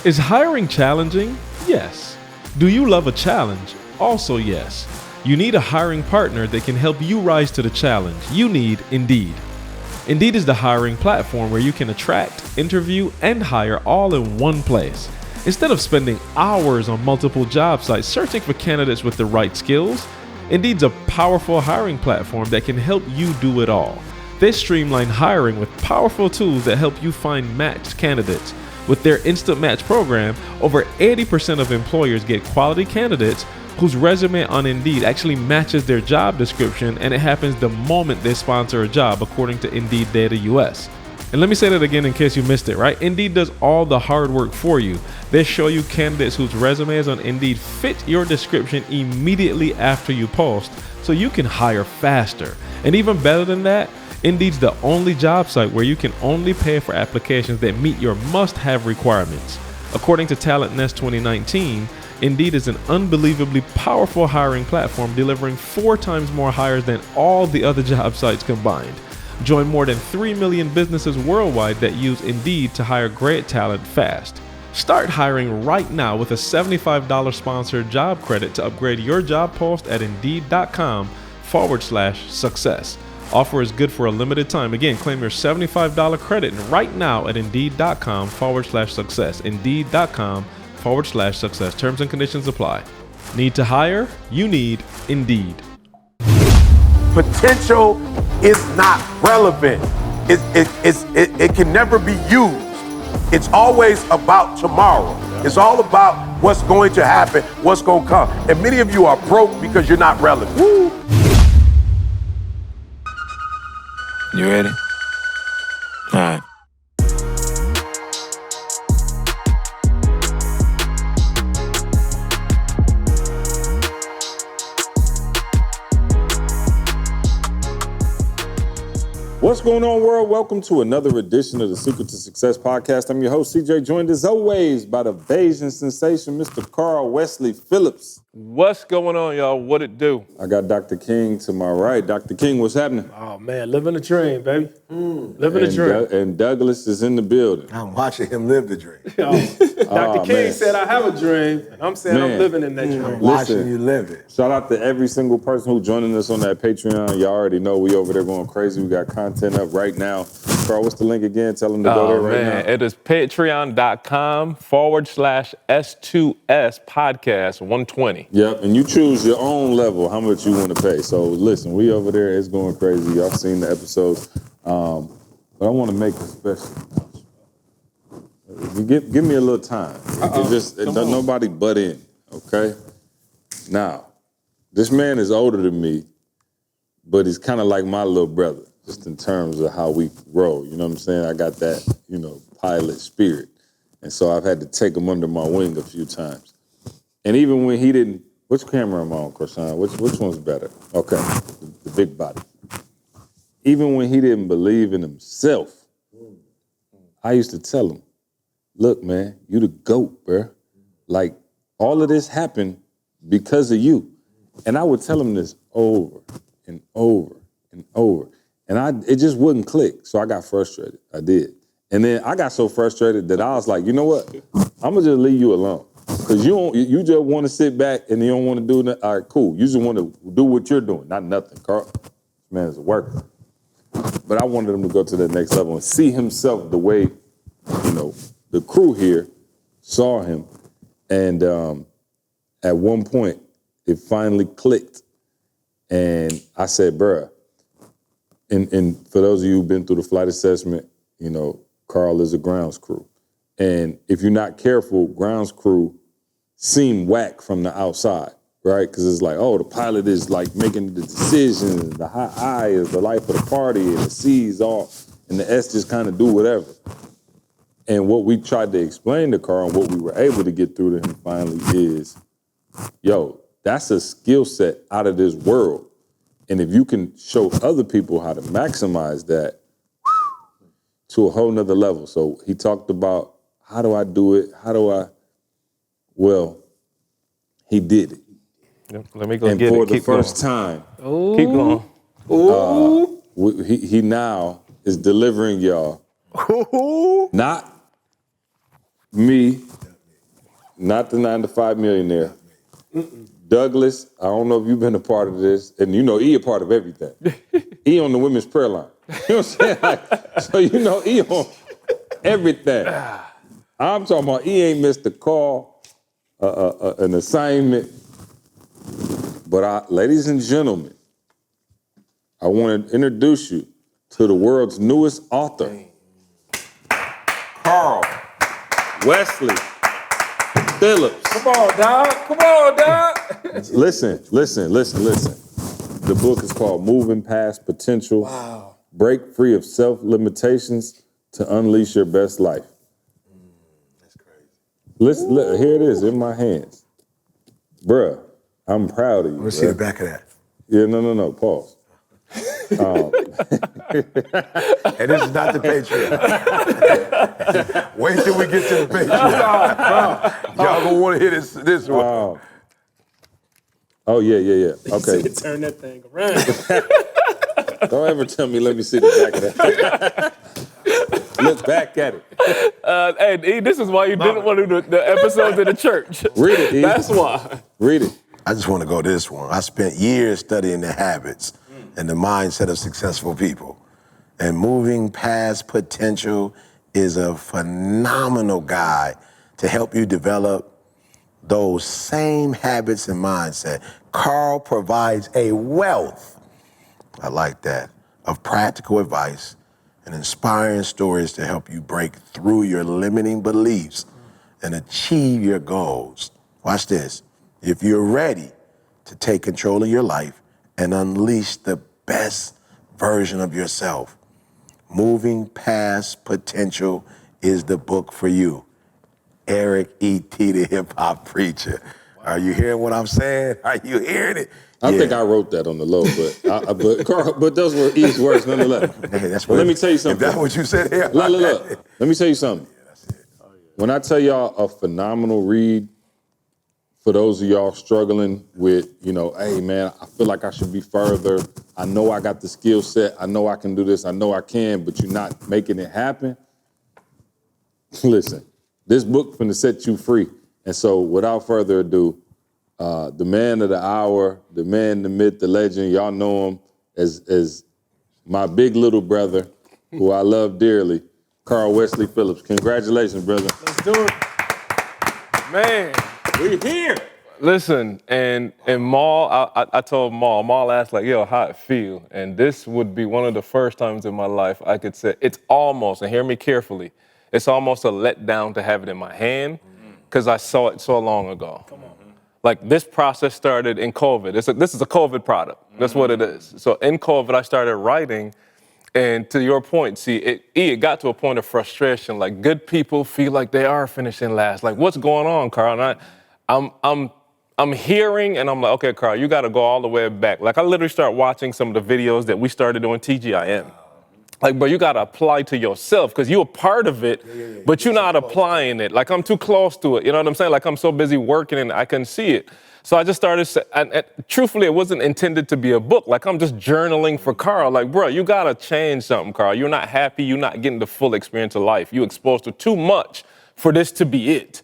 Is hiring challenging? Yes. Do you love a challenge? Also yes. You need a hiring partner that can help you rise to the challenge. You need Indeed. Indeed is the hiring platform where you can attract, interview, and hire all in one place. Instead of spending hours on multiple job sites searching for candidates with the right skills, Indeed's a powerful hiring platform that can help you do it all. They streamline hiring with powerful tools that help you find matched candidates. With their Instant Match program, over 80% of employers get quality candidates whose resume on Indeed actually matches their job description, and it happens the moment they sponsor a job, according to Indeed Data US. And let me say that again in case you missed it, right? Indeed does all the hard work for you. They show you candidates whose resumes on Indeed fit your description immediately after you post, so you can hire faster. And even better than that, Indeed's the only job site where you can only pay for applications that meet your must-have requirements. According to Talent Nest 2019, Indeed is an unbelievably powerful hiring platform, delivering 4 times more hires than all the other job sites combined. Join more than 3 million businesses worldwide that use Indeed to hire great talent fast. Start hiring right now with a $75 sponsored job credit to upgrade your job post at Indeed.com/success. Offer is good for a limited time. Again, claim your $75 credit right now at Indeed.com/success. Indeed.com/success. Terms and conditions apply. Need to hire? You need Indeed. Potential is not relevant. It can never be used. It's always about tomorrow. It's all about what's going to happen, what's going to come. And many of you are broke because you're not relevant. Woo. You ready? All right. What's going on, world? Welcome to another edition of the Secret to Success podcast. I'm your host, CJ, joined as always by the Bayesian sensation, Mr. Carl Wesley Phillips. What's going on, y'all? What it do? I got Dr. King to my right. Dr. King, what's happening? Oh, man, living the dream, baby. Living the dream. And Douglas is in the building. I'm watching him live the dream. Dr. King said I have a dream, and I'm saying I'm living in that dream. I'm watching you live it. Shout out to every single person who's joining us on that Patreon. Y'all already know we over there going crazy. We got content up right now. Carl, what's the link again? Tell them to go there right now. It is patreon.com/S2S podcast 120. Yep, and you choose your own level, how much you want to pay. So listen, we over there, it's going crazy. Y'all seen the episodes. But I want to make a special announcement. Give me a little time. Don't nobody butt in, okay? Now, this man is older than me, but he's kind of like my little brother, just in terms of how we roll. You know what I'm saying? I got that, pilot spirit. And so I've had to take him under my wing a few times. And even when he didn't, which camera am I on, Krishan? Which one's better? Okay, the big body. Even when he didn't believe in himself, I used to tell him, look, man, you the GOAT, bruh. Like, all of this happened because of you. And I would tell him this over and over and over. And it just wouldn't click. So I got frustrated. I did. And then I got so frustrated that I was like, you know what? I'm going to just leave you alone. Because you just want to sit back and you don't want to do nothing. All right, cool. You just want to do what you're doing, not nothing, Carl. This man is a worker. But I wanted him to go to the next level and see himself the way, the crew here saw him. And at one point, it finally clicked. And I said, bruh, and for those of you who've been through the flight assessment, Carl is a grounds crew. And if you're not careful, grounds crew seem whack from the outside, right? Because it's like, oh, the pilot is like making the decisions, the high I is the life of the party, and the C is off, and the S just kind of do whatever. And what we tried to explain to Carl and what we were able to get through to him finally is, yo, that's a skill set out of this world. And if you can show other people how to maximize that to a whole nother level. So he talked about, how do I do it? Well, he did it. Let me go and get it. for the Keep first going. time, Keep going. he now is delivering y'all, not me, Not the 9-to-5 millionaire. Douglas, I don't know if you've been a part of this, and you know E a part of everything. E on the women's prayer line. You know what I'm saying? Like, so you know E on everything. I'm talking about E ain't missed a call, an assignment. But ladies and gentlemen, I want to introduce you to the world's newest author, Carl Wesley Phillips. Come on, dog. Come on, dog. Listen. The book is called Moving Past Potential. Wow. Break free of self-limitations to unleash your best life. That's crazy. Listen, look, here it is in my hands. Bruh, I'm proud of you. Let's see the back of that. Yeah, no, pause. And this is not the Patreon. Wait till we get to the Patreon. Y'all gonna want to hear this one. Oh, yeah. Okay. Turn that thing around. Don't ever tell me, let me see the back of that. Look back at it. Hey, E, this is why you didn't want to do the episodes in the church. Read it, E. That's why. Read it. I just want to go to this one. I spent years studying the habits and the mindset of successful people. And Moving Past Potential is a phenomenal guide to help you develop those same habits and mindset. Carl provides a wealth, I like that, of practical advice and inspiring stories to help you break through your limiting beliefs and achieve your goals. Watch this. If you're ready to take control of your life and unleash the best version of yourself, Moving Past Potential is the book for you. Eric E.T., the hip-hop preacher. Are you hearing what I'm saying? Are you hearing it? I think I wrote that on the low, but those were E's words nonetheless. Hey, that's But let me tell you something. If that's what you said here. Look. Let me tell you something. When I tell y'all a phenomenal read, for those of y'all struggling with, hey man, I feel like I should be further. I know I got the skill set. I know I can do this. I know I can, but you're not making it happen. Listen, this book finna set you free. And so without further ado, the man of the hour, the man, the myth, the legend, y'all know him as my big little brother, who I love dearly, Carl Wesley Phillips. Congratulations, brother. Let's do it. Man. We here. Listen, and Maul, I told Maul asked like, yo, how it feel? And this would be one of the first times in my life I could say, it's almost, and hear me carefully, it's almost a letdown to have it in my hand, because I saw it so long ago. Come on. Like this process started in COVID. This is a COVID product. That's what it is. So in COVID, I started writing, and to your point, see, it got to a point of frustration. Like good people feel like they are finishing last. Like what's going on, Carl? And I'm hearing, and I'm like, okay, Carl, you got to go all the way back. Like I literally start watching some of the videos that we started doing TGIM. Like, bro, you got to apply to yourself because you're a part of it, but you're not applying it. Like I'm too close to it. You know what I'm saying? Like I'm so busy working and I couldn't see it. So I just started, and truthfully, it wasn't intended to be a book. Like I'm just journaling for Carl. Like, bro, you got to change something, Carl. You're not happy. You're not getting the full experience of life. You're exposed to too much for this to be it.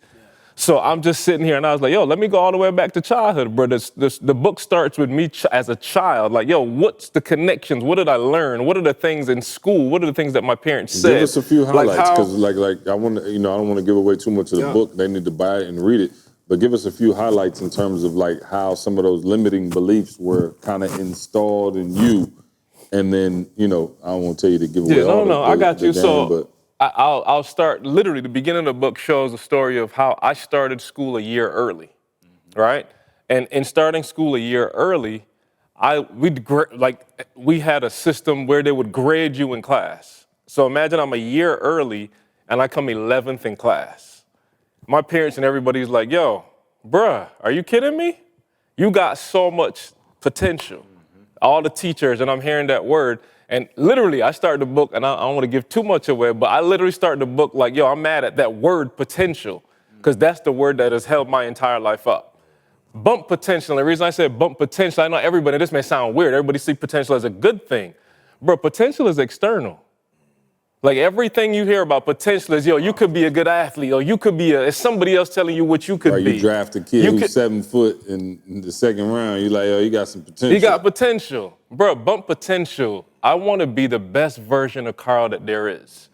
So I'm just sitting here and I was like, yo, let me go all the way back to childhood, bro. The book starts with me as a child. Like, yo, what's the connections? What did I learn? What are the things in school? What are the things that my parents said? Give us a few highlights, because like I want to, I don't want to give away too much of the book. They need to buy it and read it. But give us a few highlights in terms of like how some of those limiting beliefs were kind of installed in you. And then, I don't want to tell you to give away all I got you. But I'll start, literally, the beginning of the book shows the story of how I started school a year early, right? And in starting school a year early, we had a system where they would grade you in class. So imagine I'm a year early and I come 11th in class. My parents and everybody's like, yo, bruh, are you kidding me? You got so much potential. All the teachers, and I'm hearing that word, and literally I started the book, and I don't want to give too much away, but I literally started the book like, yo, I'm mad at that word potential, because that's the word that has held my entire life up. Bump potential, and the reason I said bump potential, I know everybody, this may sound weird, everybody see potential as a good thing. Bro, potential is external. Like everything you hear about potential is, yo, you could be a good athlete, or you could be it's somebody else telling you what you could be. You draft a kid who's 7 foot in the second round, you're like, oh, you got some potential. You got potential. Bro, bump potential. I want to be the best version of Carl that there is.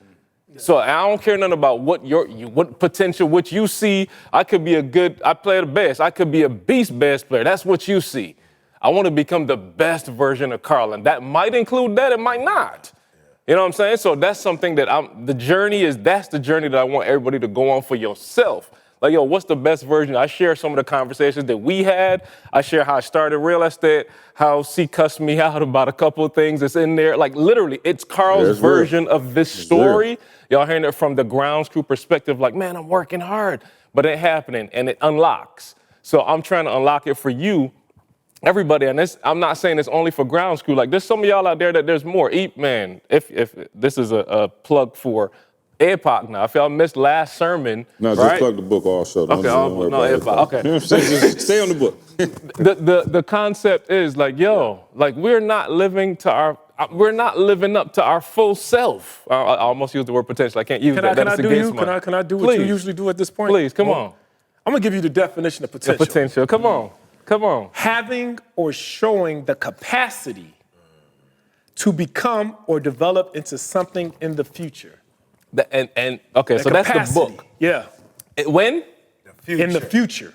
So I don't care nothing about what potential, what you see. I play the best. I could be a beast bass player. That's what you see. I want to become the best version of Carl, and that might include that, it might not. You know what I'm saying? So that's something that that's the journey that I want everybody to go on for yourself. Like, yo, what's the best version? I share some of the conversations that we had. I share how I started real estate, how C cussed me out about a couple of things that's in there. Like, literally, it's Carl's version of this story. Y'all hearing it from the grounds crew perspective, like, man, I'm working hard, but it ain't happening, and it unlocks. So I'm trying to unlock it for you. Everybody, and I'm not saying it's only for ground crew. Like, there's some of y'all out there that there's more. Man, if this is a plug for APOC now. If y'all missed last sermon, no, just plug the book also. Okay, APOC. Okay, you know what I'm saying? Just stay on the book. the concept is like, yo, like we're not living up to our full self. I almost used the word potential. I can't use that. Can I do what you usually do at this point? Please, come on. I'm gonna give you the definition of potential. Come on. Come on. Having or showing the capacity to become or develop into something in the future. Okay, so that's the book. Yeah. When? In the future.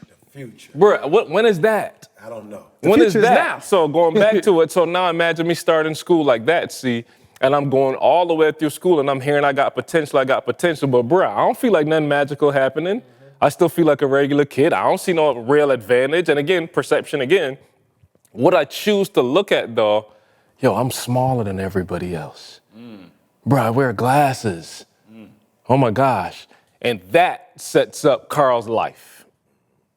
Bro, when is that? I don't know. When is that? Now. So going back to it, so now imagine me starting school like that, see, and I'm going all the way through school and I'm hearing I got potential, but bro, I don't feel like nothing magical happening. I still feel like a regular kid. I don't see no real advantage. And again, perception again. What I choose to look at though, yo, I'm smaller than everybody else. Bro, I wear glasses. Oh my gosh. And that sets up Carl's life.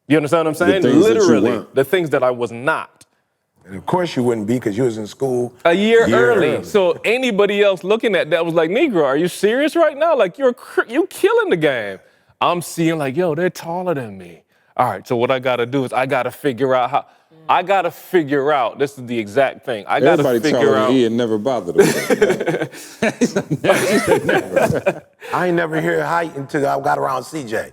You understand what I'm saying? Literally, the things that I was not. And of course you wouldn't be because you was in school a year early. So anybody else looking at that was like, Negro, are you serious right now? Like you killing the game. I'm seeing like, yo, they're taller than me. All right, so what I gotta do is I gotta figure out, this is the exact thing. I gotta figure out. He had never bothered him. I ain't never heard height until I got around CJ.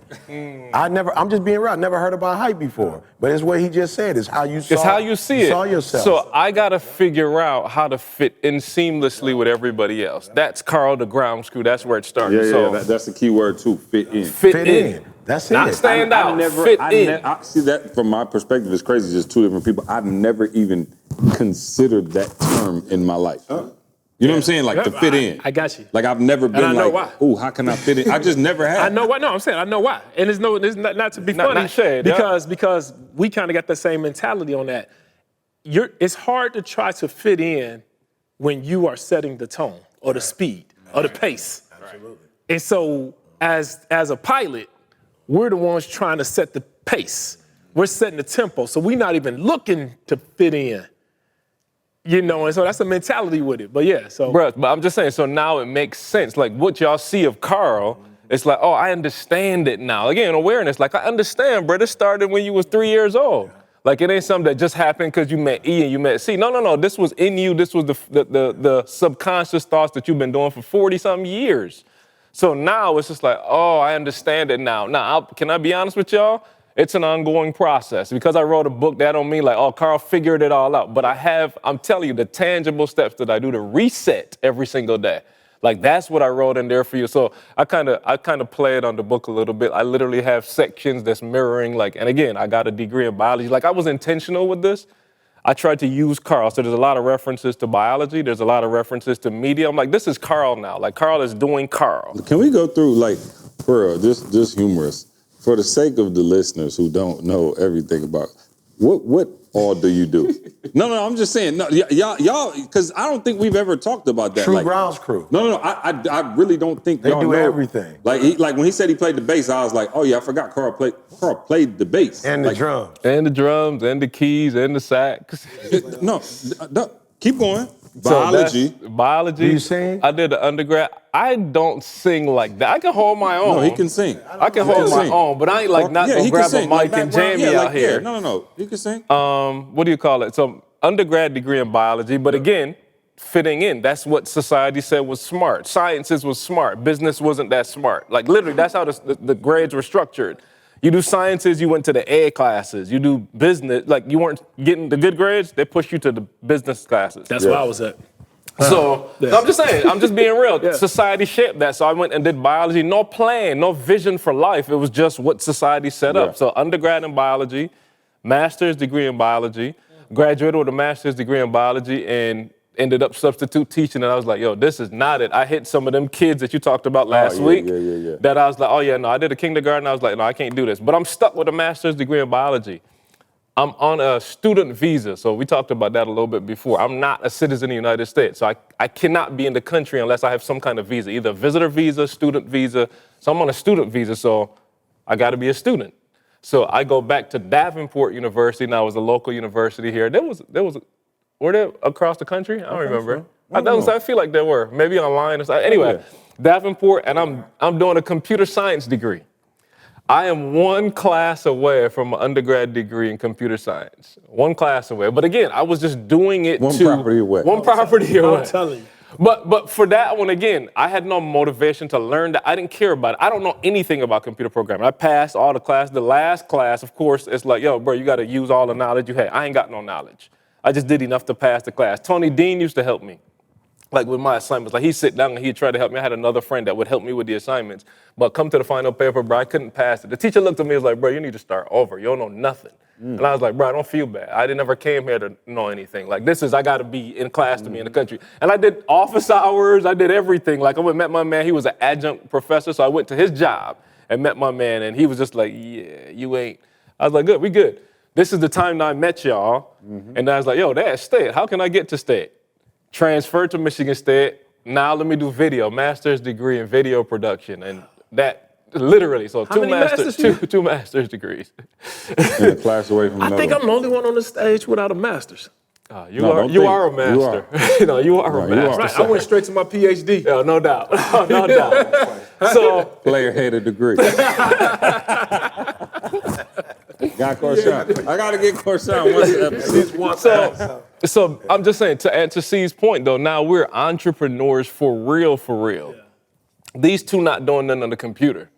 I'm just being real, I never heard about height before. But it's what he just said, it's how you saw it. It's how you see it. Saw yourself. So I gotta figure out how to fit in seamlessly with everybody else. That's Carl the ground screw, that's where it started. That's the key word too, fit in. Fit in. That's it. Not stand out, fit in. I see that from my perspective, it's crazy, just two different people. I've never even considered that term in my life. You know what I'm saying? Like to fit in. I got you. Like I've never been like, oh, how can I fit in? I just never have. I know why. No, I'm saying I know why. And it's not to be funny. Not shade, because we kind of got the same mentality on that. It's hard to try to fit in when you are setting the tone or the speed or the pace. Absolutely. And so as a pilot, we're the ones trying to set the pace. We're setting the tempo. So we're not even looking to fit in. You know, and so that's a mentality with it. But yeah, so. Bruh, but I'm just saying, so now it makes sense. Like what y'all see of Carl, it's like, oh, I understand it now. Again, awareness, like I understand, bro. This started when you was 3 years old. Like it ain't something that just happened because you met E and you met C. No. This was in you. This was the subconscious thoughts that you've been doing for 40-something years. So now it's just like, oh, I understand it now. Now, can I be honest with y'all? It's an ongoing process. Because I wrote a book, that don't mean like, oh, Carl figured it all out. But I'm telling you, the tangible steps that I do to reset every single day. Like that's what I wrote in there for you. So I kind of play it on the book a little bit. I literally have sections that's mirroring like, and again, I got a degree in biology. Like I was intentional with this. I tried to use Carl. So there's a lot of references to biology. There's a lot of references to media. I'm like, this is Carl now. Like Carl is doing Carl. Can we go through like, for real, just humorous, for the sake of the listeners who don't know everything about, what all do you do? No, I'm just saying, no, y'all, because I don't think we've ever talked about that. True grounds crew. No, I really don't think they y'all do know. Everything. Like when he said he played the bass, I was like, oh yeah, I forgot Carl played the bass. And like, the drums. And the drums, and the keys, and the sax. No, keep going. Biology. Biology. Do you sing? I did the undergrad. I don't sing like that. I can hold my own. No, he can sing. I can hold my own, but I ain't like not gonna grab a mic and jam me out here. No, he can sing. What do you call it? So undergrad degree in biology, but again, fitting in. That's what society said was smart. Sciences was smart. Business wasn't that smart. Like literally, that's how the grades were structured. You do sciences, you went to the A classes. You do business, like you weren't getting the good grades, they pushed you to the business classes. That's where I was at. So I'm just saying, I'm just being real. Yeah. Society shaped that. So I went and did biology, no plan, no vision for life. It was just what society set up. So undergrad in biology, master's degree in biology, graduated with a master's degree in biology, and ended up substitute teaching. And I was like, yo, this is not it. I hit some of them kids that you talked about last week that I was like, oh yeah, no, I did a kindergarten. I was like, no, I can't do this. But I'm stuck with a master's degree in biology. I'm on a student visa, so we talked about that a little bit before. I'm not a citizen of the United States, so I cannot be in the country unless I have some kind of visa, either a visitor visa, student visa. So I'm on a student visa, so I gotta be a student. So I go back to Davenport University, now it was a local university here. Were they across the country? I don't remember. I feel like there were, maybe online or something. Anyway, Davenport, and I'm doing a computer science degree. I am one class away from an undergrad degree in computer science. One class away. But again, I was just doing it One property away. One property away. I'm telling you. But for that one, again, I had no motivation to learn that. I didn't care about it. I don't know anything about computer programming. I passed all the classes. The last class, of course, it's like, yo, bro, you got to use all the knowledge you had. I ain't got no knowledge. I just did enough to pass the class. Tony Dean used to help me. Like with my assignments, like he'd sit down and he'd try to help me. I had another friend that would help me with the assignments. But come to the final paper, bro, I couldn't pass it. The teacher looked at me and was like, bro, you need to start over. You don't know nothing. And I was like, bro, I don't feel bad. I never came here to know anything. Like I got to be in class to be in the country. And I did office hours. I did everything. Like I went and met my man. He was an adjunct professor. So I went to his job and met my man. And he was just like, yeah, you ain't. I was like, good, we good. This is the time that I met y'all. And I was like, yo, that's state. How can I get to state? Transferred to Michigan State. Now let me do video, master's degree in video production. And that literally, so two master's degrees. In a class away from I think I'm the only one on the stage without a master's. You are a master. You are a master. Right, I went straight to my PhD. Yeah, no doubt. No doubt. So player-hated degree. Got Corshawn. I got to get Corshawn once episode. So I'm just saying, to answer C's point, though, now we're entrepreneurs for real. Yeah. These two not doing nothing on the computer.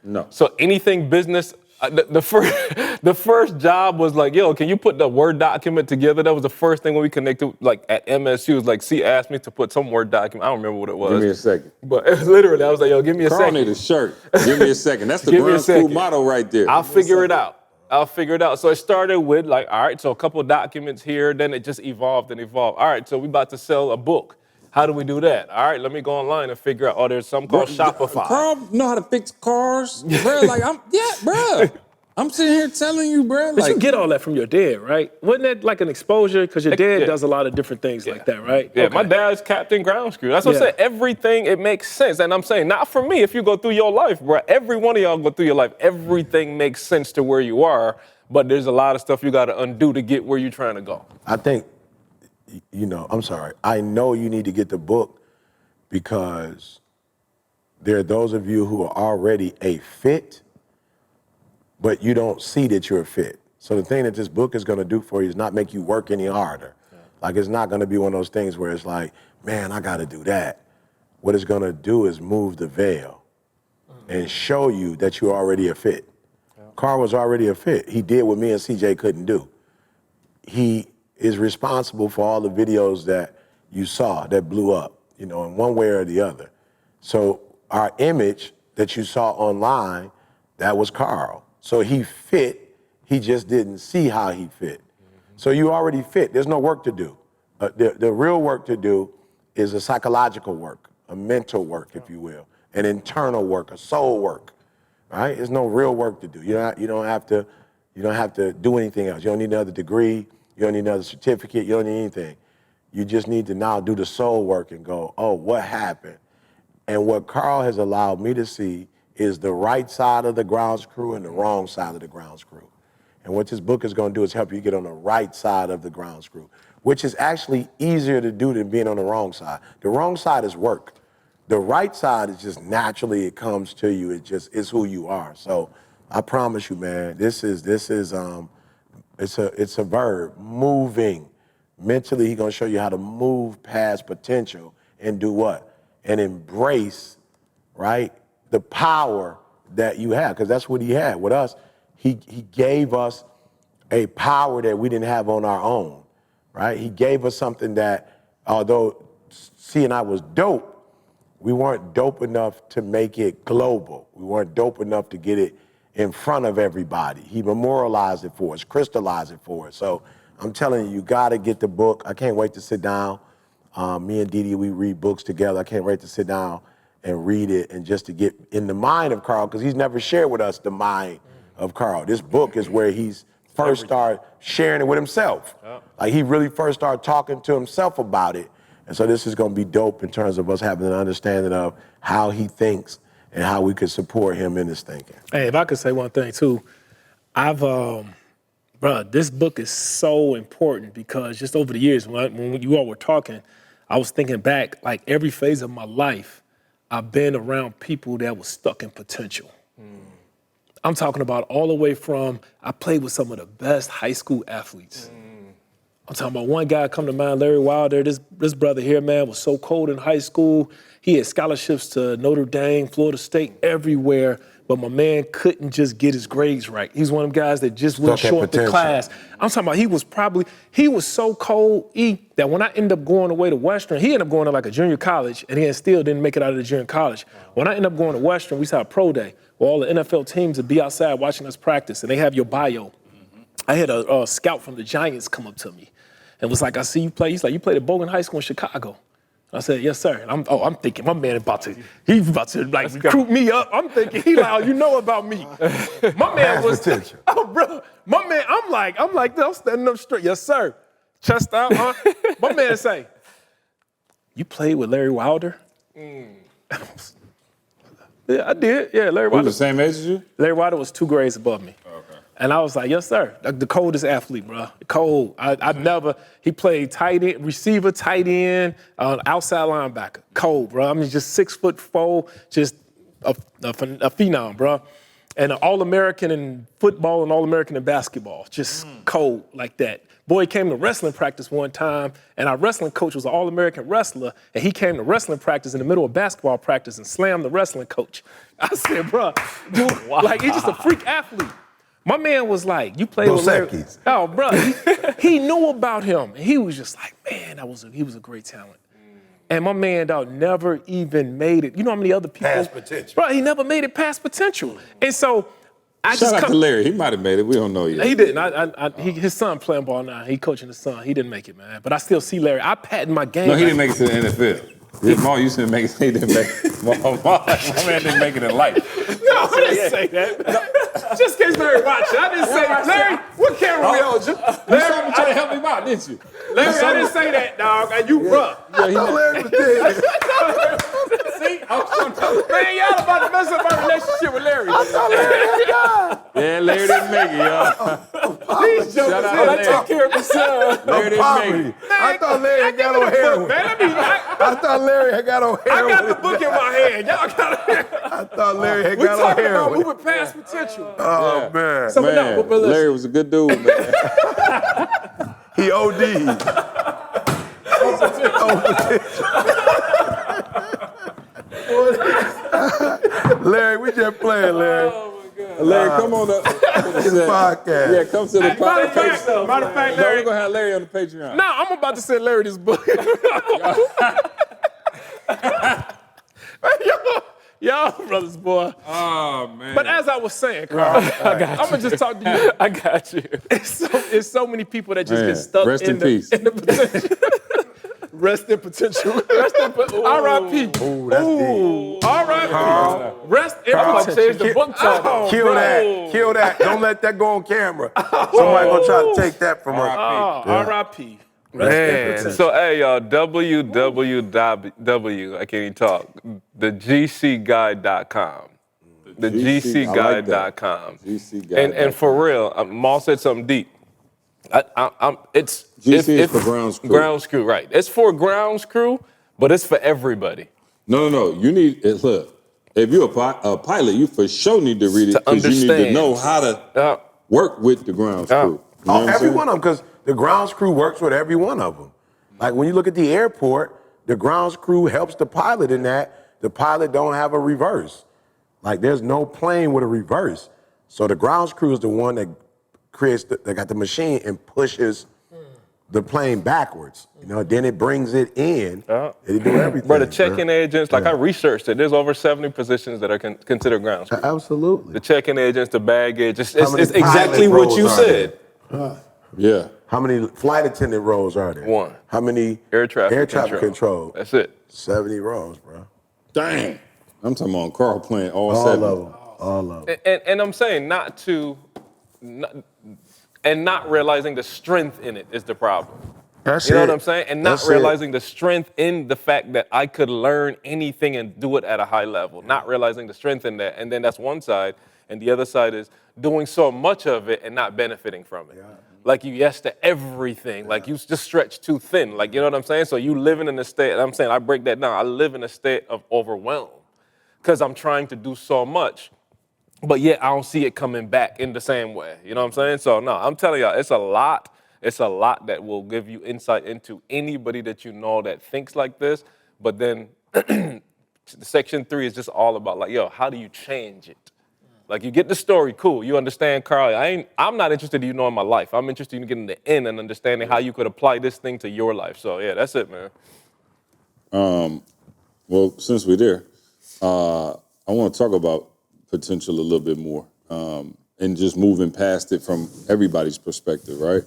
No. So anything business, the first job was like, yo, can you put the Word document together? That was the first thing when we connected, like at MSU. Was like, C asked me to put some Word document. I don't remember what it was. Give me a second. But literally, I was like, yo, give me a Carl second. need a shirt. Give me a second. That's the ground school motto right there. I'll figure it out. So it started with like, all right, so a couple of documents here, then it just evolved and evolved. All right, so we about to sell a book. How do we do that? All right, let me go online and figure out, there's something called Shopify. Carl know how to fix cars. Bro, I'm sitting here telling you, bro. But you get all that from your dad, right? Wasn't that like an exposure? Because your dad does a lot of different things like that, right? Yeah, my dad's Captain Ground Screw. That's what I'm saying. Everything, it makes sense. And I'm saying, not for me, if you go through your life, bro. Every one of y'all go through your life. Everything makes sense to where you are, but there's a lot of stuff you got to undo to get where you're trying to go. I think, I'm sorry. I know you need to get the book because there are those of you who are already a fit, but you don't see that you're fit. So the thing that this book is going to do for you is not make you work any harder. Like it's not going to be one of those things where it's like, man, I got to do that. What it's going to do is move the veil and show you that you're already a fit. Carl was already a fit. He did what me and CJ couldn't do. He is responsible for all the videos that you saw that blew up, in one way or the other. So our image that you saw online, that was Carl. So he fit, he just didn't see how he fit. So you already fit, there's no work to do. The real work to do is a psychological work, a mental work, if you will, an internal work, a soul work, right? There's no real work to do. You don't have to do anything else. You don't need another degree, you don't need another certificate, you don't need anything. You just need to now do the soul work and go, oh, what happened? And what Carl has allowed me to see is the right side of the ground screw and the wrong side of the ground screw. And what this book is going to do is help you get on the right side of the ground screw, which is actually easier to do than being on the wrong side. The wrong side is work. The right side is just naturally, it comes to you. It's who you are. So I promise you, man, it's a verb, moving. Mentally, he's gonna show you how to move past potential and do what? And embrace, right, the power that you have, because that's what he had. With us, he gave us a power that we didn't have on our own, right? He gave us something that, although C and I was dope, we weren't dope enough to make it global. We weren't dope enough to get it in front of everybody. He memorialized it for us, crystallized it for us. So I'm telling you, you gotta get the book. I can't wait to sit down. Me and Didi, we read books together. I can't wait to sit down and read it and just to get in the mind of Carl, because he's never shared with us the mind of Carl. This book is where he's first started sharing it with himself. Like he really first started talking to himself about it. And so this is gonna be dope in terms of us having an understanding of how he thinks and how we could support him in his thinking. Hey, if I could say one thing too, this book is so important because just over the years, when you all were talking, I was thinking back, like every phase of my life, I've been around people that was stuck in potential. I'm talking about all the way from, I played with some of the best high school athletes. I'm talking about one guy come to mind, Larry Wilder. This brother here, man, was so cold in high school. He had scholarships to Notre Dame, Florida State, everywhere. But my man couldn't just get his grades right. He's one of them guys that just wouldn't show up to class. I'm talking about he was so cold that when I ended up going away to Western, he ended up going to like a junior college, and he still didn't make it out of the junior college. When I ended up going to Western, we saw a pro day where all the NFL teams would be outside watching us practice, and they have your bio. I had a scout from the Giants come up to me and was like, I see you play. He's like, you played at Bogan High School in Chicago. I said, yes, sir. And I'm thinking, my man he's about to like recruit me up. I'm thinking, he like, oh, you know about me. My man was, bro, my man, I'm like, I'm standing up straight. Yes, sir. Chest out, huh? My man say, you played with Larry Wilder? Yeah, I did. Yeah, Larry Wilder. He was the same age as you? Larry Wilder was 2 grades above me. And I was like, yes, sir. The coldest athlete, bro. Cold. He played tight end, receiver, tight end, outside linebacker. Cold, bro. I mean, just 6'4", just a phenom, bro. And an All-American in football and All-American in basketball. Just cold like that. Boy, he came to wrestling practice one time, and our wrestling coach was an All-American wrestler, and he came to wrestling practice in the middle of basketball practice and slammed the wrestling coach. I said, bro, dude, like, he's just a freak athlete. My man was like, you played with Larry. Oh, bro, he knew about him. He was just like, man, he was a great talent. And my man, dog, never even made it. You know how many other people? Past potential. Bro, he never made it past potential. And so Shout out to Larry. He might have made it. We don't know yet. He didn't. His son playing ball now. He coaching his son. He didn't make it, man. But I still see Larry. I patent my game. No, he didn't make it to the NFL. Maul used to make it. He didn't make it. My man didn't make it in life. No, I didn't say that. No. Just in case Larry watching. I didn't say, Larry, what camera we on? Larry, you tried to help him out, didn't you? Larry, I didn't say that, dog. You bruh. I thought Larry was dead. See? Man, y'all about to mess up my relationship with Larry. I thought Larry had died. Yeah, Larry didn't make it, y'all. These jokers, Shout out to I take care of my son. Larry didn't make it. I thought Larry had got on heroin. I thought Larry had got on heroin. I got the book in my hand. Y'all got it. I thought Larry had got on talking heroin. about moving past potential. Oh, man. So, Man, but Larry was a good dude, man. He OD'd. Larry, we just playing, Larry. Oh, my God. Larry, come on up. This podcast. Yeah, come to the podcast. Matter of fact, No, Larry. we're going to have Larry on the Patreon. No, I'm about to send Larry this book. Y'all brothers, boy. Oh, man. But as I was saying, Carl, I'm going to just talk to you. I got you. It's so many people that just Man, get stuck rest in peace. in the potential. Rest in potential. R.I.P. Ooh, that's deep. R.I.P. Rest in potential. Change the book title. Kill that. Kill that. Don't let that go on camera. Somebody gonna try to take that from us. R.I.P. Man, so hey y'all, www. I can't even talk. TheGCGuide.com. TheGCGuide.com. And for real, Maul said something deep. It's GC is for ground crew. Ground crew, right? It's for ground crew, but it's for everybody. No. You need look. If you're a pilot, you for sure need to read it because you need to know how to work with the ground crew. Every one of them, because the grounds crew works with every one of them. Like when you look at the airport, the grounds crew helps the pilot in that. The pilot don't have a reverse. Like there's no plane with a reverse. So the grounds crew is the one that that got the machine and pushes the plane backwards. You know, then it brings it in. They do everything. But the check-in agents, like I researched it, there's over 70 positions that are considered grounds crew. Absolutely. The check-in agents, the bag agents, it's exactly what you said. Yeah. How many flight attendant roles are there? 1. How many Air traffic control? That's it. 70 roles, bro. Dang. I'm talking about Carl playing all 7. Of them. All of them. And I'm saying not realizing the strength in it is the problem. That's You know it. what I'm saying? And not That's realizing the strength in the fact that I could learn anything and do it at a high level. Not realizing the strength in that. And then that's one side. And the other side is doing so much of it and not benefiting from it. Like you yes to everything. Like you just stretch too thin. Like, you know what I'm saying? So you living in a state, I'm saying I break that down. I live in a state of overwhelm because I'm trying to do so much. But yet I don't see it coming back in the same way. You know what I'm saying? So no, I'm telling y'all, it's a lot. It's a lot that will give you insight into anybody that you know that thinks like this. But then section 3 is just all about like, yo, how do you change it? Like you get the story, cool. You understand, Carl. I'm not interested in you knowing my life. I'm interested in getting the end and understanding how you could apply this thing to your life. So yeah, that's it, man. Well, since we're there, I want to talk about potential a little bit more, and just moving past it from everybody's perspective, right?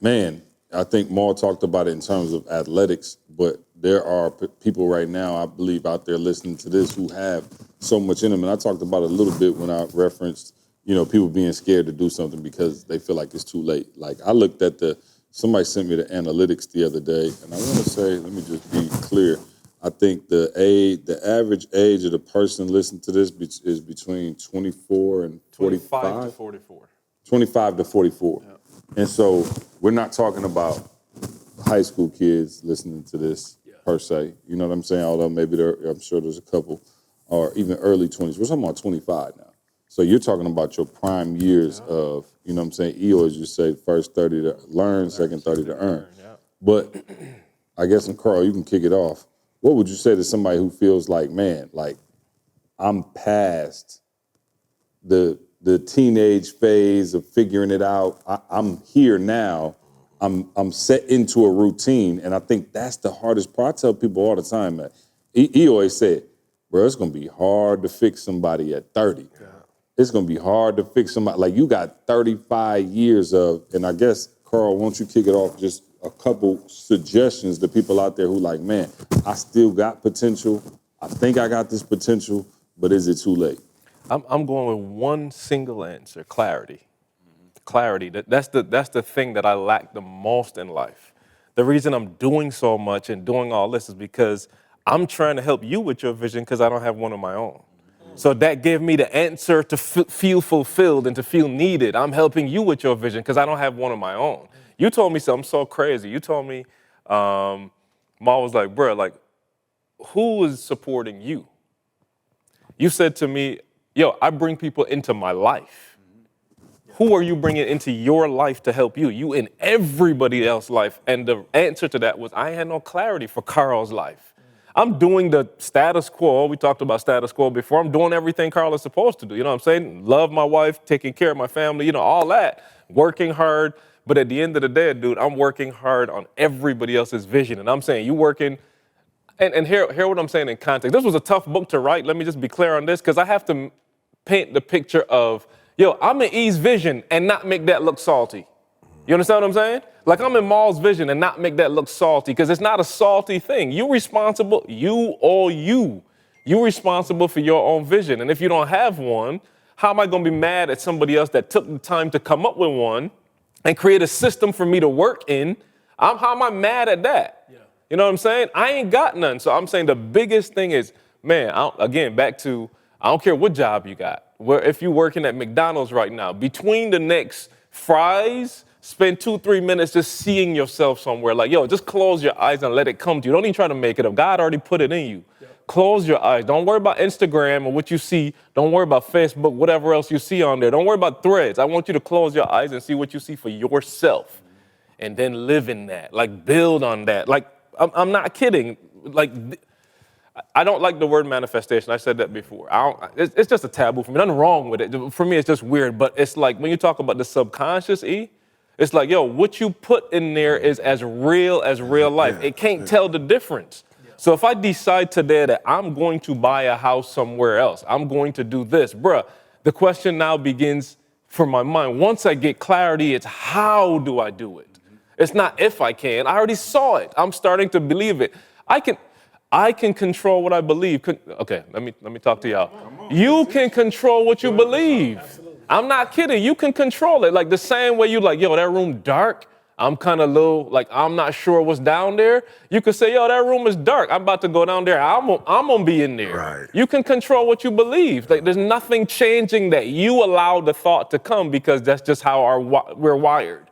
Man, I think Maul talked about it in terms of athletics, but there are people right now, I believe, out there listening to this who have so much in them. And I talked about it a little bit when I referenced, people being scared to do something because they feel like it's too late. Like I looked at somebody sent me the analytics the other day, and I want to say, let me just be clear. I think the average age of the person listening to this is between 24 and 45. 25 to 44. 25 to 44. Yeah. And so we're not talking about high school kids listening to this per se. You know what I'm saying? Although maybe I'm sure there's a couple, or even early 20s. We're talking about 25 now. So you're talking about your prime years of, you know what I'm saying? EO, as you say, first 30 to learn, second 30 to earn. Yeah. But I guess, and Carl, you can kick it off. What would you say to somebody who feels like, man, like I'm past the teenage phase of figuring it out. I'm here now. I'm set into a routine, and I think that's the hardest part. I tell people all the time, man. He always said, bro, it's gonna be hard to fix somebody at 30. Yeah. It's gonna be hard to fix somebody. Like you got 35 years of, and I guess, Carl, won't you kick it off just a couple suggestions to people out there who like, man, I still got potential. I think I got this potential, but is it too late? I'm going with one single answer: clarity. Clarity. That's the thing that I lack the most in life. The reason I'm doing so much and doing all this is because I'm trying to help you with your vision because I don't have one of my own. So that gave me the answer to feel fulfilled and to feel needed. I'm helping you with your vision because I don't have one of my own. You told me something so crazy. You told me, Ma was like, bro, like, who is supporting you? You said to me, yo, I bring people into my life. Who are you bringing into your life to help you? You in everybody else's life. And the answer to that was I had no clarity for Carl's life. I'm doing the status quo. We talked about status quo before. I'm doing everything Carl is supposed to do. You know what I'm saying? Love my wife, taking care of my family, all that. Working hard. But at the end of the day, dude, I'm working hard on everybody else's vision. And I'm saying you working, and hear what I'm saying in context. This was a tough book to write. Let me just be clear on this, because I have to paint the picture of, yo, I'm in E's vision and not make that look salty. You understand what I'm saying? Like I'm in Maul's vision and not make that look salty, because it's not a salty thing. You responsible, you responsible for your own vision. And if you don't have one, how am I going to be mad at somebody else that took the time to come up with one and create a system for me to work in? How am I mad at that? Yeah. You know what I'm saying? I ain't got none. So I'm saying the biggest thing is, man, again, back to, I don't care what job you got. If you're working at McDonald's right now, between the next fries, spend 2-3 minutes just seeing yourself somewhere. Like, yo, just close your eyes and let it come to you. Don't even try to make it up. God already put it in you. Yeah. close your eyes. Don't worry about Instagram or what you see. Don't worry about Facebook, whatever else you see on there. Don't worry about Threads. I want you to close your eyes and see what you see for yourself and then live in that, like build on that. Like, I'm not kidding. Like, I don't like the word manifestation. I said that before. It's just a taboo for me. Nothing wrong with it. For me, it's just weird. But it's like when you talk about the subconscious, it's like, yo, what you put in there is as real life. It can't tell the difference. So if I decide today that I'm going to buy a house somewhere else, I'm going to do this, bruh, the question now begins for my mind. Once I get clarity, it's how do I do it? It's not if I can. I already saw it. I'm starting to believe it. I can control what I believe. Okay, let me talk to y'all. You can control what you believe. I'm not kidding. You can control it. Like the same way you like, yo, that room dark. I'm kind of low, like I'm not sure what's down there. You could say, yo, that room is dark. I'm about to go down there. I'm gonna be in there. Right. You can control what you believe. Like there's nothing changing that. You allow the thought to come because that's just how we're wired.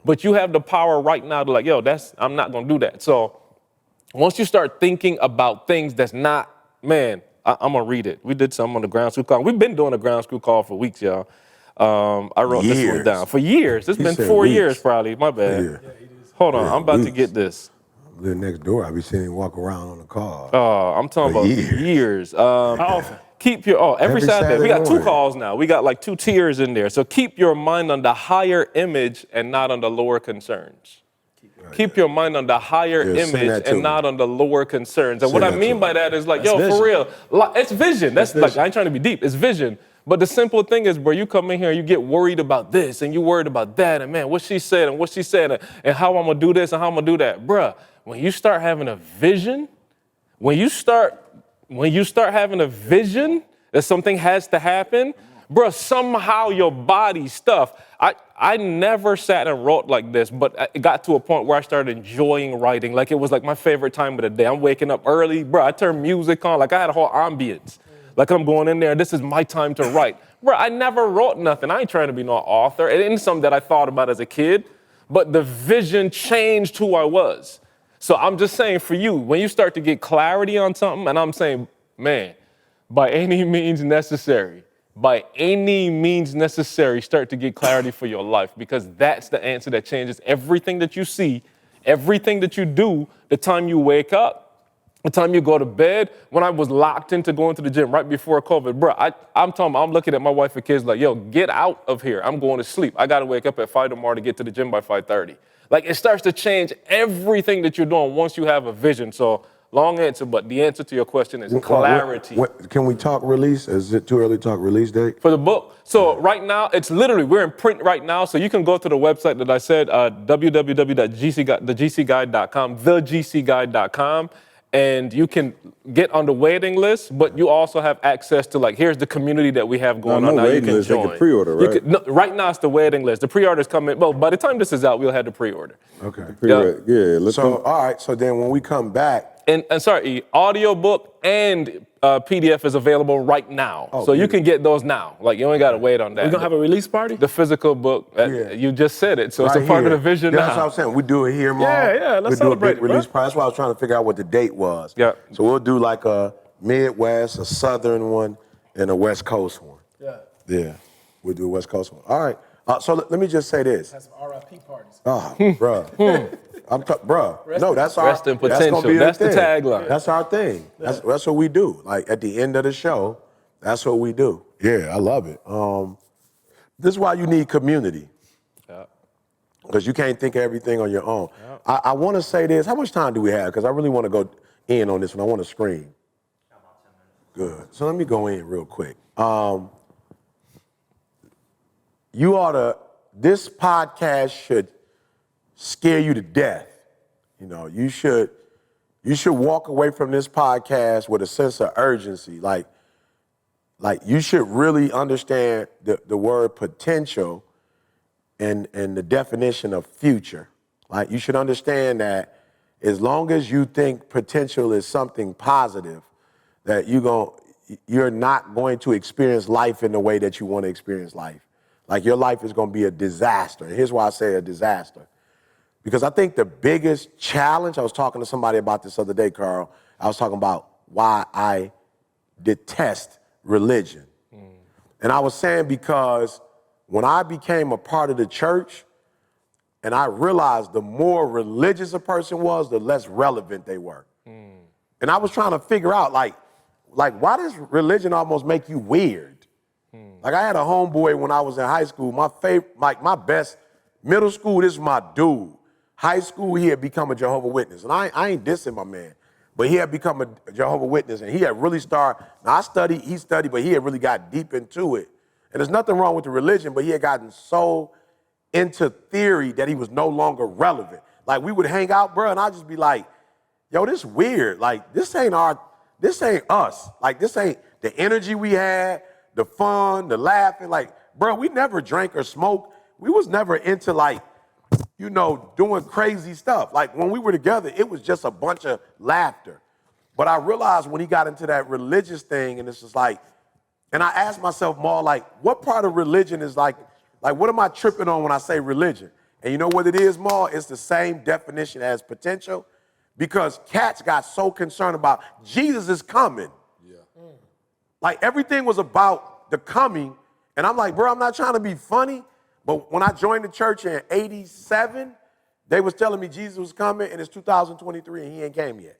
But you have the power right now to like, yo, I'm not gonna do that. So once you start thinking about things that's not, man, I'm gonna read it. We did something on the ground school call. We've been doing a ground school call for weeks, y'all. I wrote this one down. For years. It's been 4 years probably. My bad. Yeah. Hold on. I'm about to get this. I live next door. I be seeing him walk around on the car. Oh, I'm talking about years. How often? Keep your, every Saturday. We got 2 morning. calls now. We got like 2 tiers in there. So keep your mind on the higher image and not on the lower concerns. Keep your mind on the higher image and not on the lower concerns. And what I mean by that is like, yo, for real, it's vision. That's like, I ain't trying to be deep. It's vision. But the simple thing is, bro, you come in here and you get worried about this and you worried about that and man, what she said and how I'm gonna do this and how I'm gonna do that. Bruh, when you start having a vision, when you start having a vision that something has to happen, bruh, somehow your body stuff. I never sat and wrote like this, but it got to a point where I started enjoying writing. Like it was like my favorite time of the day. I'm waking up early, bruh, I turned music on, like I had a whole ambience. Like I'm going in there, this is my time to write. Bro, I never wrote nothing. I ain't trying to be no author. It ain't something that I thought about as a kid, but the vision changed who I was. So I'm just saying for you, when you start to get clarity on something, and I'm saying, man, by any means necessary, start to get clarity for your life because that's the answer that changes everything that you see, everything that you do, the time you wake up, the time you go to bed. When I was locked into going to the gym right before COVID, bro, I'm looking at my wife and kids like, yo, get out of here. I'm going to sleep. I got to wake up at 5 tomorrow to get to the gym by 5:30. Like it starts to change everything that you're doing once you have a vision. So long answer, but the answer to your question is clarity. Can we talk release? Is it too early to talk release date? For the book? So right now, it's literally, we're in print right now. So you can go to the website that I said, www.thegcguide.com, thegcguide.com. And you can get on the waiting list, but you also have access to like, here's the community that we have going on now. You can join. They can pre-order, right? Right now it's the waiting list. The pre-orders come in. Well, by the time this is out, we'll have the pre-order. Okay. All right. So then when we come back, And sorry, audiobook and PDF is available right now. So you can get those now. Like you ain't got to wait on that. We're going to have a release party? The physical book, you just said it. So right it's a part here. of the vision That's now. what I'm saying. We do it here, Mom. Yeah, let's celebrate We do a big release party. That's why I was trying to figure out what the date was. Yeah. So we'll do like a Midwest, a Southern one, and a West Coast one. Yeah. We'll do a West Coast one. All right. So let me just say this. Have some RIP parties. Oh, bruh. No, that's our Rest in potential. That's the tagline. That's our thing. That's what we do. Like at the end of the show, that's what we do. Yeah, I love it. This is why you need community. Because you can't think of everything on your own. I want to say this. How much time do we have? Because I really want to go in on this one. I want to scream. Good. So let me go in real quick. This podcast should scare you to death. You know, you should walk away from this podcast with a sense of urgency. Like you should really understand the word potential and the definition of future. Like you should understand that as long as you think potential is something positive, that you're not going to experience life in the way that you want to experience life. Like your life is going to be a disaster. And here's why I say a disaster. Because I think the biggest challenge, I was talking to somebody about this other day, Carl. I was talking about why I detest religion. And I was saying because when I became a part of the church, and I realized the more religious a person was, the less relevant they were. And I was trying to figure out, like why does religion almost make you weird? Like I had a homeboy when I was in high school, my best, middle school, this is my dude. High school, he had become a Jehovah's Witness. And I ain't dissing my man, but he had become a Jehovah's Witness, and he had really started, now I studied, he studied, but he had really got deep into it. And there's nothing wrong with the religion, but he had gotten so into theory that he was no longer relevant. Like we would hang out, bro, and I'd just be like, yo, this weird. Like this ain't us. Like this ain't the energy we had, the fun, the laughing. Like, bro, we never drank or smoked. We was never into like, doing crazy stuff. Like when we were together, it was just a bunch of laughter. But I realized when he got into that religious thing, and it's just like, and I asked myself more like, what part of religion is like what am I tripping on when I say religion? And you know what it is, Ma? It's the same definition as potential, because cats got so concerned about Jesus is coming. Yeah. Like everything was about the coming, and I'm like, bro, I'm not trying to be funny, but when I joined the church in '87, they was telling me Jesus was coming, and it's 2023, and he ain't came yet.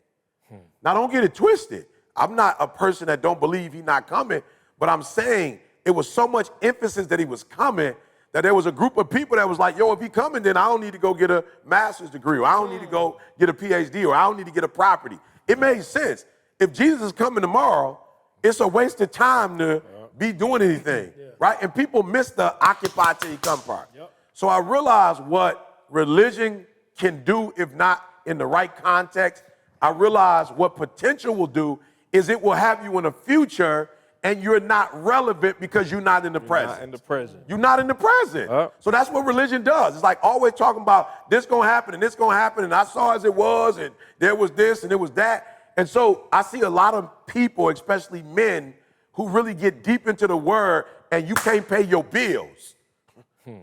Now, don't get it twisted. I'm not a person that don't believe he's not coming, but I'm saying it was so much emphasis that he was coming that there was a group of people that was like, yo, if he coming, then I don't need to go get a master's degree, or I don't need to go get a PhD, or I don't need to get a property. It made sense. If Jesus is coming tomorrow, it's a waste of time to be doing anything, right? And people miss the occupy till he come part. So I realized what religion can do if not in the right context. I realized what potential will do is it will have you in the future and you're not relevant because you're not in the present. Not in the present. You're not in the present. So that's what religion does. It's like always talking about this gonna happen and this gonna happen, and I saw as it was, and there was this and there was that. And so I see a lot of people, especially men, who really get deep into the word and you can't pay your bills.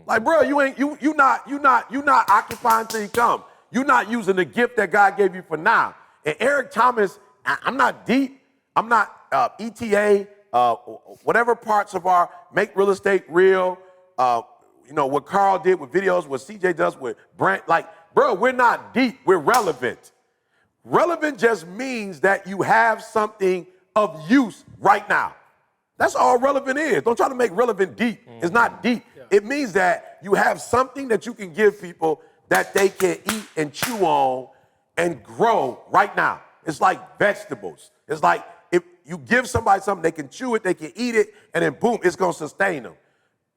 Like, bro, you're not occupying till you come. You're not using the gift that God gave you for now. And Eric Thomas, I'm not deep. I'm not ETA, whatever parts of our make real estate real, what Carl did with videos, what CJ does with Brent. Like, bro, we're not deep. We're relevant. Relevant just means that you have something of use right now. That's all relevant is. Don't try to make relevant deep. It's not deep. It means that you have something that you can give people that they can eat and chew on and grow right now. It's like vegetables. It's like if you give somebody something, they can chew it, they can eat it, and then boom, it's gonna sustain them.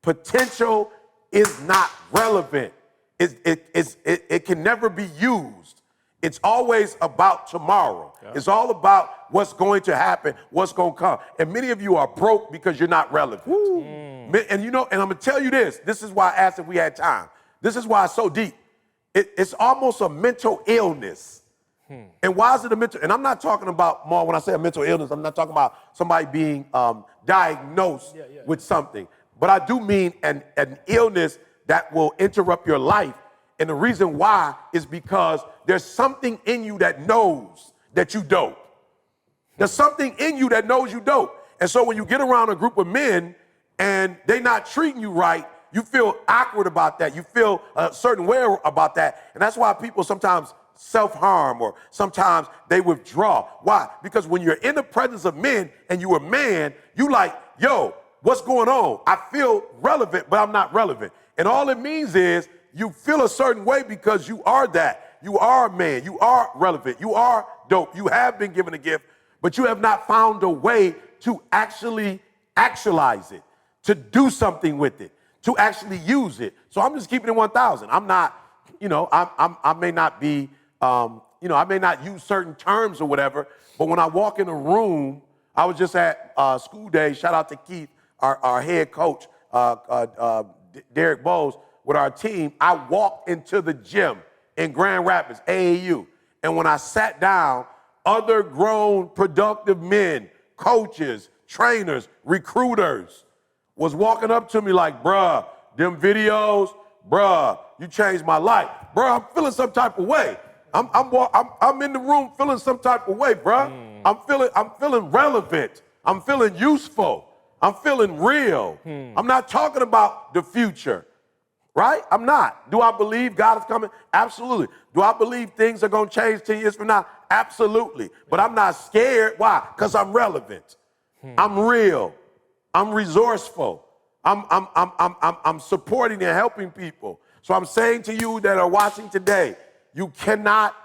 Potential is not relevant. It can never be used. It's always about tomorrow. Yeah. It's all about what's going to happen, what's going to come. And many of you are broke because you're not relevant. And and I'm going to tell you this. This is why I asked if we had time. This is why it's so deep. It's almost a mental illness. And why is it a mental? And I'm not talking about, more when I say a mental illness, I'm not talking about somebody being diagnosed with something. But I do mean an illness that will interrupt your life. And the reason why is because there's something in you that knows that you dope. There's something in you that knows you dope. And so when you get around a group of men and they're not treating you right, you feel awkward about that. You feel a certain way about that. And that's why people sometimes self-harm or sometimes they withdraw. Why? Because when you're in the presence of men and you're a man, you like, yo, what's going on? I feel relevant, but I'm not relevant. And all it means is you feel a certain way because you are that. You are a man. You are relevant. You are dope. You have been given a gift, but you have not found a way to actually actualize it, to do something with it, to actually use it. So I'm just keeping it 1,000. I'm not, I may not be, I may not use certain terms or whatever, but when I walk in a room, I was just at school day, shout out to Keith, our head coach, Derek Bowles, with our team. I walked into the gym in Grand Rapids, AAU, and when I sat down, other grown, productive men, coaches, trainers, recruiters, was walking up to me like, bruh, them videos, bruh, you changed my life. Bruh, I'm feeling some type of way. I'm in the room feeling some type of way, bruh. I'm feeling relevant. I'm feeling useful. I'm feeling real. I'm not talking about the future, right? I'm not. Do I believe God is coming? Absolutely. Do I believe things are going to change 10 years from now? Absolutely. But I'm not scared. Why? Because I'm relevant. I'm real. I'm resourceful. I'm supporting and helping people. So I'm saying to you that are watching today, you cannot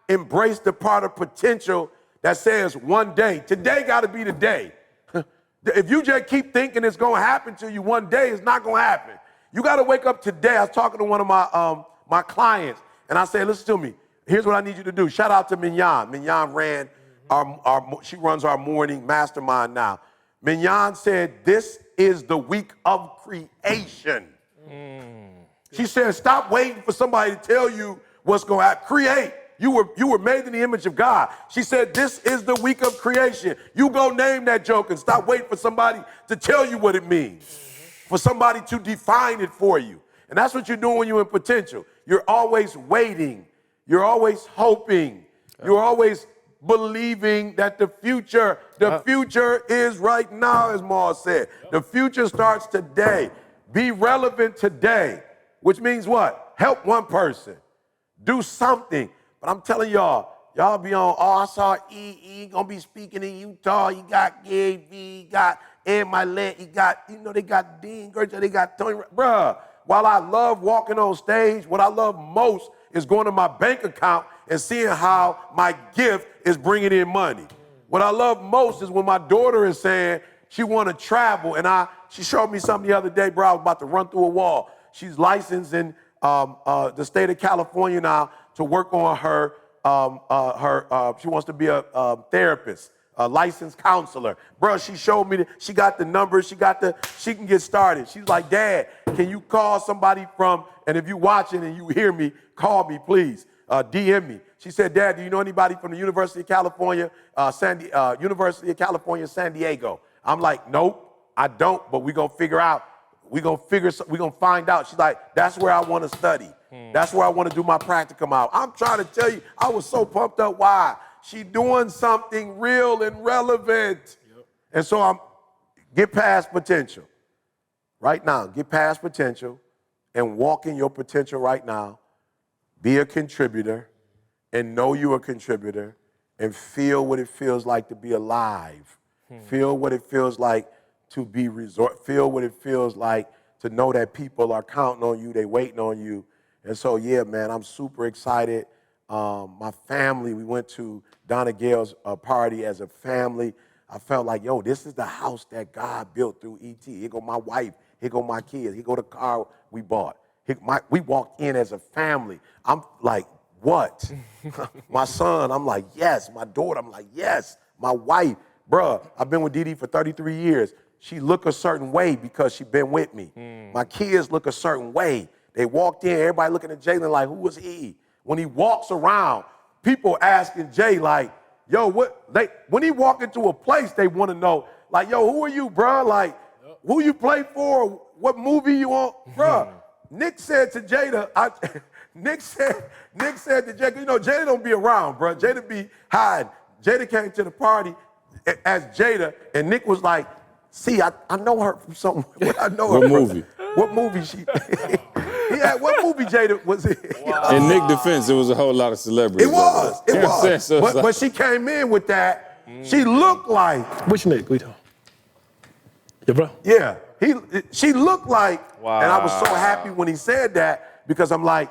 embrace the part of potential that says one day. Today got to be the day. If you just keep thinking it's going to happen to you one day, it's not going to happen. You got to wake up today. I was talking to one of my clients, and I said, listen to me. Here's what I need you to do. Shout out to Mignon. Mignon ran she runs our morning mastermind now. Mignon said, this is the week of creation. She said, stop waiting for somebody to tell you what's going to happen. Create. You were made in the image of God. She said, this is the week of creation. You go name that joke and stop waiting for somebody to tell you what it means, for somebody to define it for you. And that's what you're doing when you're in potential. You're always waiting. You're always hoping. You're always believing that the future is right now, as Maul said. The future starts today. Be relevant today, which means what? Help one person. Do something. But I'm telling y'all be on, I saw E gonna be speaking in Utah. You got Gary V, you got Ed Milet, you got, they got Dean Gertrude, they got Tony. Bruh, while I love walking on stage, what I love most is going to my bank account and seeing how my gift is bringing in money. What I love most is when my daughter is saying she want to travel, and she showed me something the other day, bro. I was about to run through a wall. She's licensed in the state of California now to work on her. She wants to be a therapist, a licensed counselor. Bro, she showed me, she got the numbers, she can get started. She's like, Dad, can you call somebody from, and if you're watching and you hear me, call me, please. DM me. She said, Dad, do you know anybody from the University of California, San Diego? I'm like, nope, I don't, but we're going to figure out. We're going to find out. She's like, that's where I want to study. That's where I want to do my practicum out. I'm trying to tell you, I was so pumped up. Why? She doing something real and relevant. Yep. And so get past potential right now. Get past potential and walk in your potential right now. Be a contributor and know you're a contributor and feel what it feels like to be alive. Feel what it feels like to be feel what it feels like to know that people are counting on you, they waiting on you. And so, yeah, man, I'm super excited. My family, we went to Donna Gale's party as a family. I felt like, yo, this is the house that God built through E.T. Here go my wife, here go my kids, here go the car we bought. We walked in as a family. I'm like, what? My son, I'm like, yes. My daughter, I'm like, yes. My wife, bruh, I've been with Dee Dee for 33 years. She look a certain way because she been with me. My kids look a certain way. They walked in, everybody looking at Jalen like, who was he? When he walks around, people asking Jay like, yo, when he walk into a place, they want to know, like, yo, who are you, bro? Like, who you play for? What movie you on? Bro, Nick said to Jada, Nick said to Jada, Jada don't be around, bro. Jada be hiding. Jada came to the party as Jada, and Nick was like, see, I know her from somewhere. I know her. What movie? What movie she? Yeah, what movie Jada was in? Wow. In Nick's defense, it was a whole lot of celebrities. It was. It was. So but she came in with that. She looked like. Which Nick? We don't. Yeah, bro. Yeah. She looked like. Wow. And I was so happy when he said that because I'm like,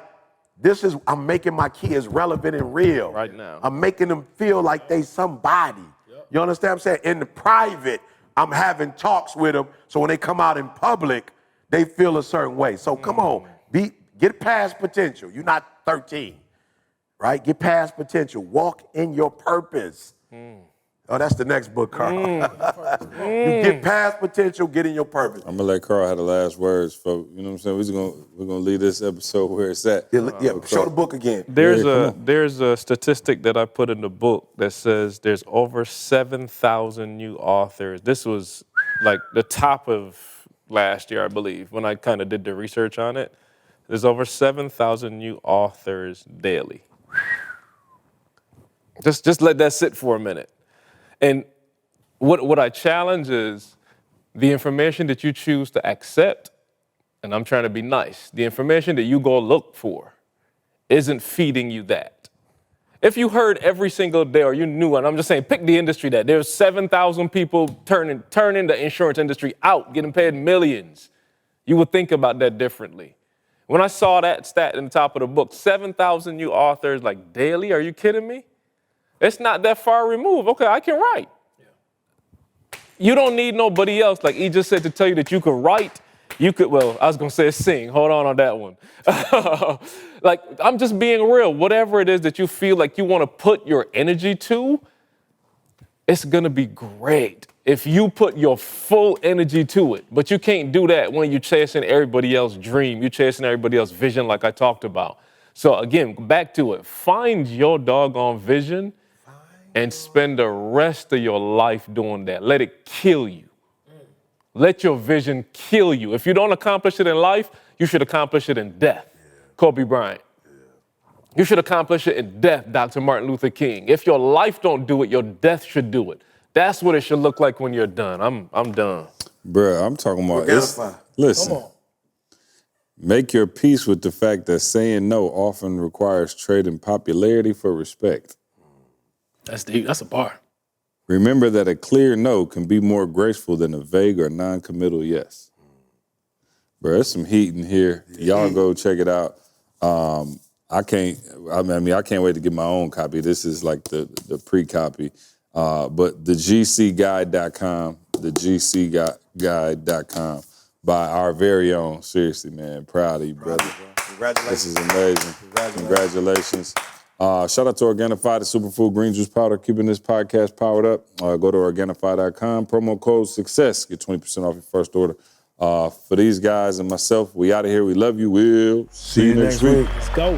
I'm making my kids relevant and real. Right now. I'm making them feel like they somebody. Yep. You understand what I'm saying? In the private, I'm having talks with them so when they come out in public, they feel a certain way. So come on, get past potential. You're not 13, right? Get past potential. Walk in your purpose. Oh, that's the next book, Carl. You get past potential, get in your purpose. I'm gonna let Carl have the last words for, you know what I'm saying? We're gonna leave this episode where it's at. Show the book again. There's a statistic that I put in the book that says there's over 7,000 new authors. This was like the top of last year, I believe, when I kind of did the research on it. There's over 7,000 new authors daily. Just let that sit for a minute. And what I challenge is the information that you choose to accept, and I'm trying to be nice, the information that you go look for isn't feeding you that. If you heard every single day, or you knew, and I'm just saying, pick the industry that there's 7,000 people turning the insurance industry out, getting paid millions, you would think about that differently. When I saw that stat in the top of the book, 7,000 new authors, like daily, are you kidding me? It's not that far removed. Okay, I can write. You don't need nobody else, like he just said, to tell you that you could write. You could, well, I was going to say sing. Hold on that one. Like, I'm just being real. Whatever it is that you feel like you want to put your energy to, it's going to be great if you put your full energy to it. But you can't do that when you're chasing everybody else's dream. You're chasing everybody else's vision like I talked about. So again, back to it. Find your doggone vision and spend the rest of your life doing that. Let it kill you. Let your vision kill you. If you don't accomplish it in life, you should accomplish it in death. Kobe Bryant. You should accomplish it in death, Dr. Martin Luther King. If your life don't do it, your death should do it. That's what it should look like when you're done. I'm done. Bruh, I'm talking about listen. Make your peace with the fact that saying no often requires trading popularity for respect. That's deep. That's a bar. Remember that a clear no can be more graceful than a vague or non-committal yes. Bro, there's some heat in here. Y'all go check it out. I can't wait to get my own copy. This is like the pre-copy. But the GCguide.com, thegcguide.com by our very own. Seriously, man, proud of you, brother. Congratulations. This is amazing. Congratulations. Shout out to Organifi, the superfood green juice powder, keeping this podcast powered up. Go to Organifi.com, promo code SUCCESS, get 20% off your first order. For these guys and myself, we out of here. We love you. We'll see you next week. Let's go.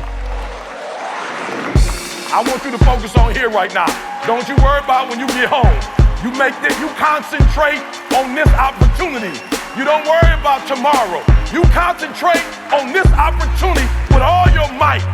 I want you to focus on here right now. Don't you worry about when you get home. You concentrate on this opportunity. You don't worry about tomorrow. You concentrate on this opportunity with all your might,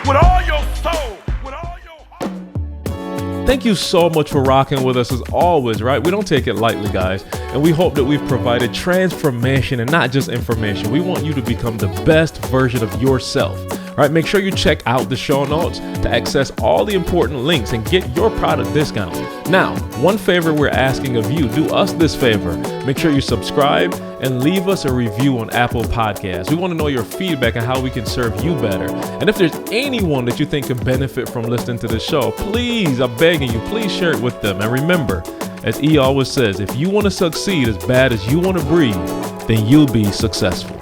with all your soul, with all your heart. Thank you so much for rocking with us as always, right? We don't take it lightly, guys. And we hope that we've provided transformation and not just information. We want you to become the best version of yourself. All right, make sure you check out the show notes to access all the important links and get your product discount. Now, one favor we're asking of you, do us this favor. Make sure you subscribe and leave us a review on Apple Podcasts. We want to know your feedback on how we can serve you better. And if there's anyone that you think can benefit from listening to the show, please, I'm begging you, please share it with them. And remember, as E always says, if you want to succeed as bad as you want to breathe, then you'll be successful.